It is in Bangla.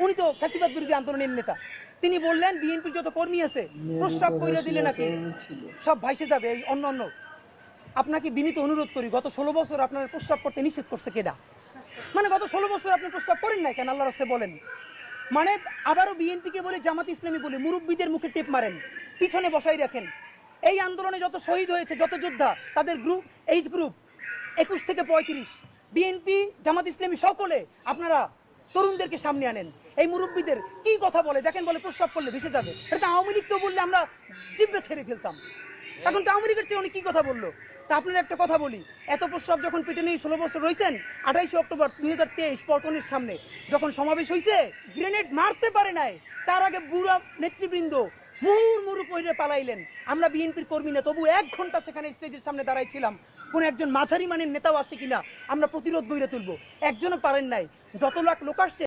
উনি তো ফ্যাসিবাদ বিরোধী আন্দোলনের নেতা। তিনি বললেন বিএনপির যত কর্মী আছে প্রস্রাব কইরা দিলে নাকি সব ভাইসে যাবে এই অন্য অন্য। আপনাকে বিনীত অনুরোধ করি, গত 16 বছর আপনার প্রস্রাব করতে নিষেধ করছে কেডা? মানে গত 16 বছর আপনি প্রস্রাব করেন নাই কেন? আল্লাহর রাস্তে বলেন। মানে আবারও বিএনপিকে বলে, জামাত ইসলামী বলে মুরব্বীদের মুখে টেপ মারেন, পিছনে বসাই রাখেন। এই আন্দোলনে যত শহীদ হয়েছে, যত যোদ্ধা, তাদের গ্রুপ, এইজ গ্রুপ 21 থেকে 35, বিএনপি জামাত ইসলামী সকলে আপনারা তরুণদেরকে সামনে আনেন। এই মুরব্বীদের কি কথা বলে দেখেন, বলে প্রস্রাব করলে ভেসে যাবে। এটা আওয়ামী লীগকেও বললে আমরা জিব্বে ছেড়ে ফেলতাম। এখন তো আওয়ামী লীগের চেয়ে উনি কি কথা বললো। তা আপনার একটা কথা বলি, এত প্রস্রাব যখন পেটে নিয়ে 16 বছর রয়েছেন, 28 অক্টোবর 2023 পল্টনের সামনে যখন সমাবেশ হয়েছে, গ্রেনেড মারতে পারে নাই, তার আগে বুড়া নেতৃবৃন্দ মুহুর্মুহু কইরে পালাইলেন। আমরা বিএনপির কর্মী না, তবু 1 ঘন্টা সেখানে স্টেজের সামনে দাঁড়াইছিলাম, কোন একজন মাঝারি মানের নেতাও আসে কিনা আমরা প্রতিরোধ গড়ে তুলবো। একজনও পারেন নাই। যত লাখ লোক আসছে